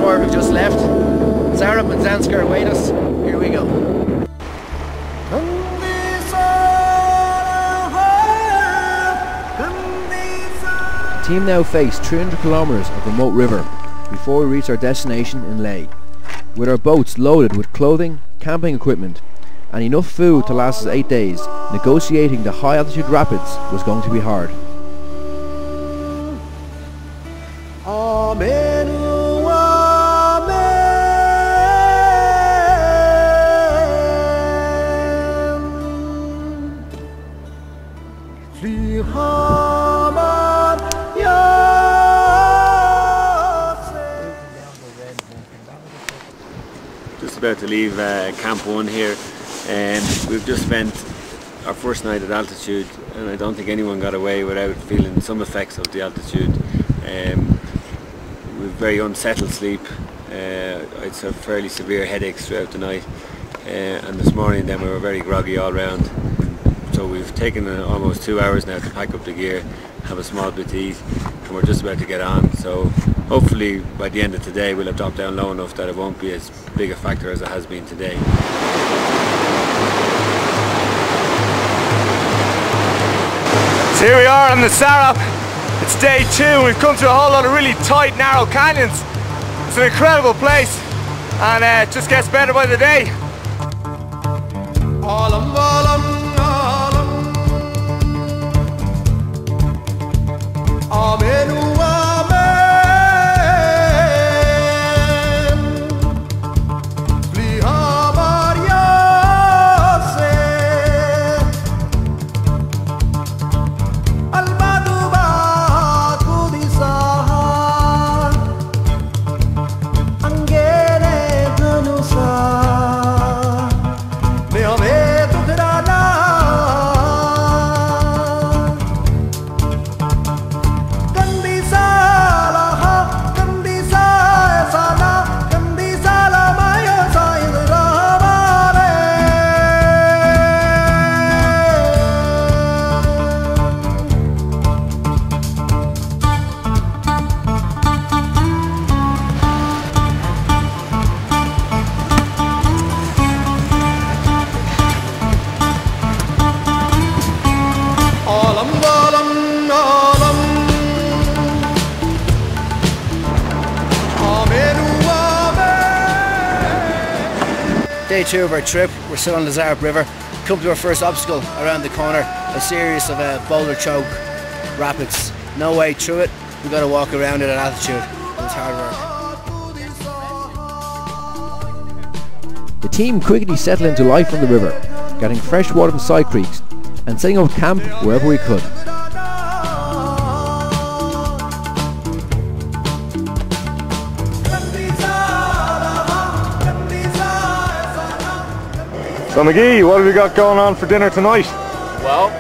where we've just left. Zarup and Zanskar await us. Here we go. The team now face 300 kilometers of remote river before we reach our destination in Leh, with our boats loaded with clothing, camping equipment and enough food to last us 8 days. Negotiating the high altitude rapids was going to be hard. Just about to leave Camp 1 here, and we've just spent our first night at altitude, and I don't think anyone got away without feeling some effects of the altitude. We've very unsettled sleep. I'd have fairly severe headaches throughout the night, and this morning then we were very groggy all round. So we've taken almost 2 hours now to pack up the gear, have a small bit to eat, and we're just about to get on. So hopefully by the end of today we'll have dropped down low enough that it won't be as big a factor as it has been today. So here we are on the Sarah. It's day 2 and we've come through a whole lot of really tight, narrow canyons. It's an incredible place, and it just gets better by the day. Day 2 of our trip. We're still on the Zarup River. Come to our first obstacle around the corner, a series of boulder choke rapids. No way through it. We've got to walk around it at altitude. It's hard work. The team quickly settled into life on the river, getting fresh water from side creeks and setting up camp wherever we could. So McGee, what have we got going on for dinner tonight? Well,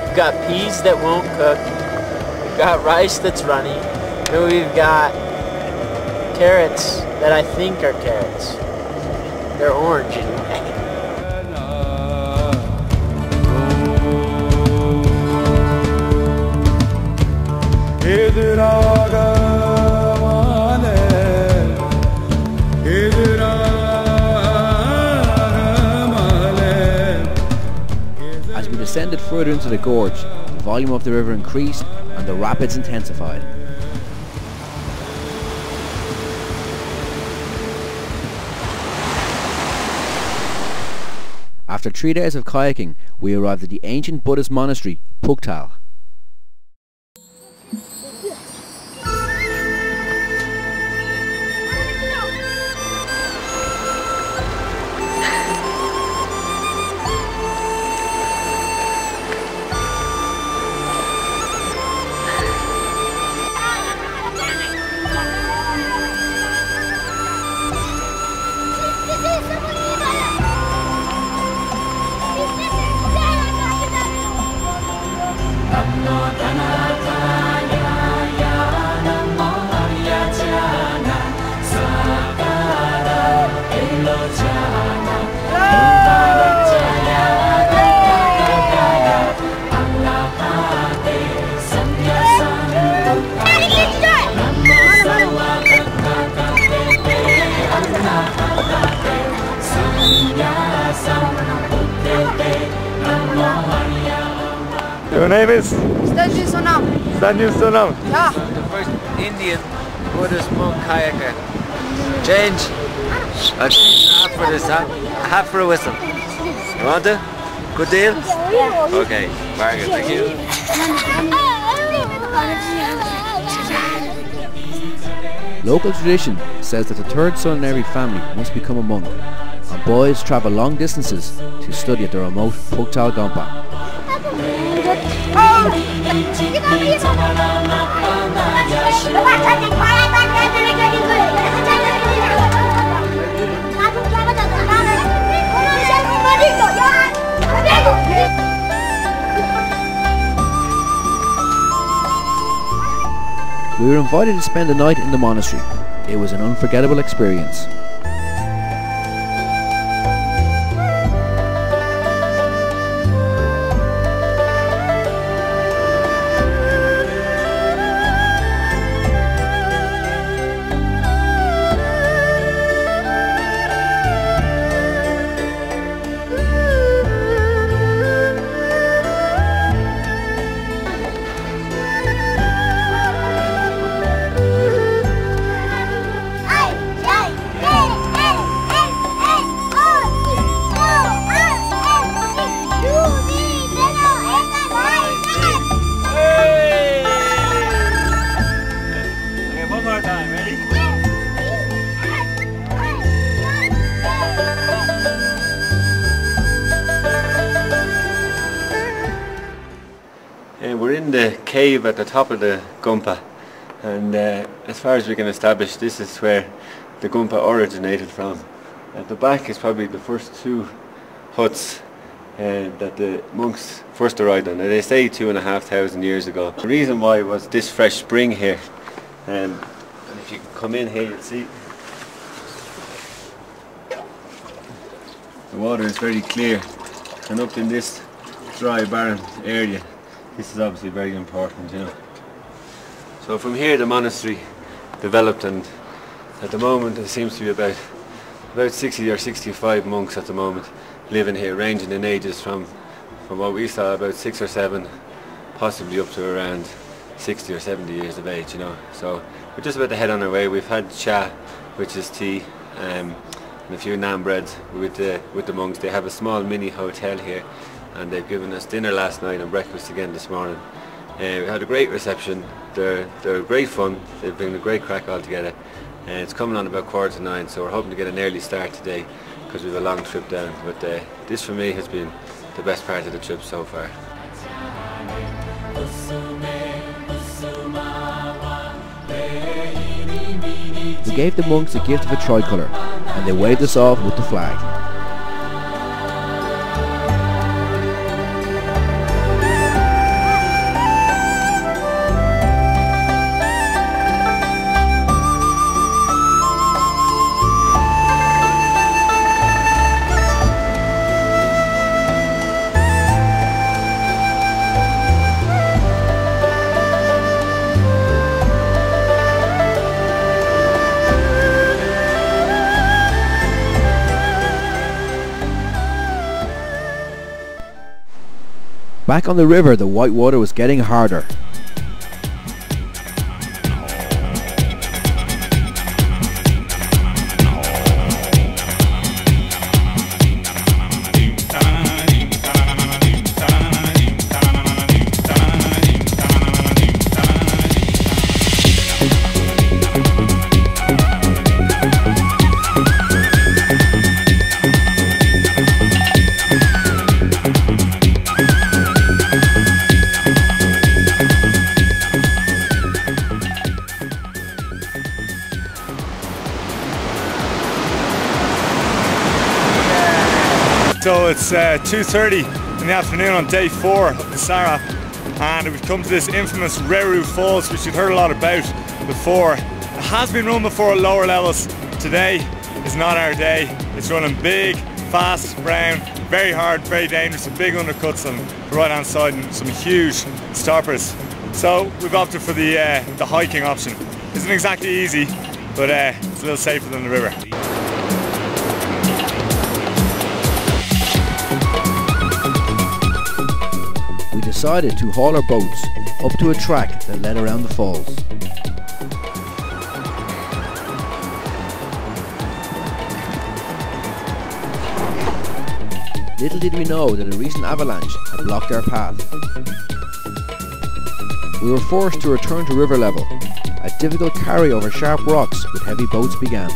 we've got peas that won't cook, we've got rice that's runny, and we've got carrots that I think are carrots. They're orange anyway. As we descended further into the gorge, the volume of the river increased and the rapids intensified. After 3 days of kayaking, we arrived at the ancient Buddhist monastery, Padam. Your name is? Stanju Sonam. Sanju Sonam. Yeah. The first Indian Buddhist monk kayaker. Change. I'll change half for this, huh? Half for a whistle. You want to? Good deal? Yeah. Okay, bargain, thank you. Local tradition says that the third son in every family must become a monk, and boys travel long distances to study at the remote Pugtal Gompa. We were invited to spend the night in the monastery. It was an unforgettable experience. We're in the cave at the top of the Gompa, and as far as we can establish, this is where the Gompa originated from. At the back is probably the first two huts that the monks first arrived on. They say 2,500 years ago. The reason why was this fresh spring here, and if you come in here you'll see the water is very clear, and up in this dry barren area this is obviously very important, you know. So from here the monastery developed, and at the moment there seems to be about 60 or 65 monks at the moment living here, ranging in ages from what we saw about 6 or 7, possibly up to around 60 or 70 years of age, you know. So we're just about to head on our way. We've had cha, which is tea, and a few naan breads with the monks. They have a small mini hotel here, and they've given us dinner last night and breakfast again this morning. We had a great reception. They're great fun. They've been a great crack altogether. It's coming on about 9:15, so we're hoping to get an early start today because we have a long trip down. But this for me has been the best part of the trip so far. We gave the monks a gift of a tricolour, and they waved us off with the flag. Back on the river, the white water was getting harder. So it's 2:30 in the afternoon on day 4 of the Sara, and we've come to this infamous Reru Falls, which you've heard a lot about before. It has been run before at lower levels. Today is not our day. It's running big, fast, brown, very hard, very dangerous, with big undercuts on the right hand side and some huge stoppers. So we've opted for the hiking option. Isn't exactly easy, but it's a little safer than the river. We decided to haul our boats up to a track that led around the falls. Little did we know that a recent avalanche had blocked our path. We were forced to return to river level. A difficult carry over sharp rocks with heavy boats began.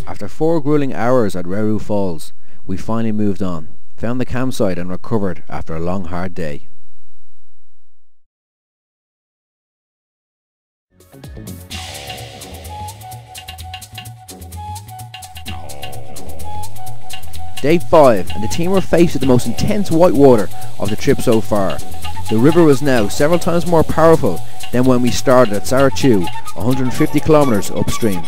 After 4 grueling hours at Reru Falls, we finally moved on, found the campsite and recovered after a long hard day. Day 5 and the team were faced with the most intense whitewater of the trip so far. The river was now several times more powerful than when we started at Sarachu, 150 kilometers upstream.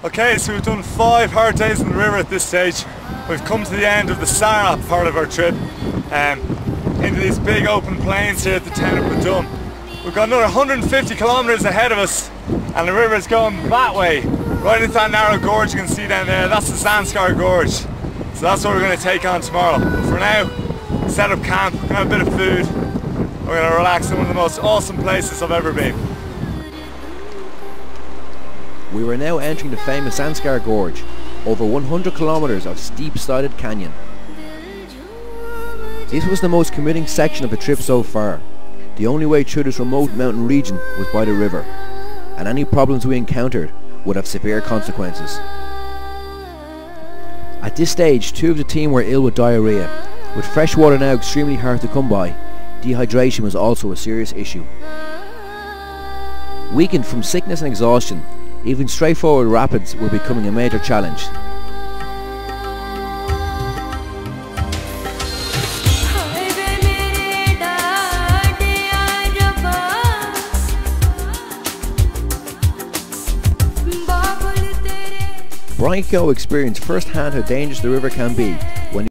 Okay, so we've done 5 hard days in the river at this stage. We've come to the end of the Sarap part of our trip, into these big open plains here at the town of Padam. We've got another 150 kilometers ahead of us, and the river is going that way, right into that narrow gorge you can see down there. That's the Zanskar Gorge. So that's what we're going to take on tomorrow. But for now, set up camp, we're going to have a bit of food, we're going to relax in one of the most awesome places I've ever been. We were now entering the famous Zanskar Gorge, over 100 kilometers of steep-sided canyon. This was the most committing section of the trip so far. The only way through this remote mountain region was by the river, and any problems we encountered would have severe consequences. At this stage, 2 of the team were ill with diarrhea. With fresh water now extremely hard to come by, dehydration was also a serious issue. Weakened from sickness and exhaustion, even straightforward rapids were becoming a major challenge. Brian Keogh experienced firsthand how dangerous the river can be when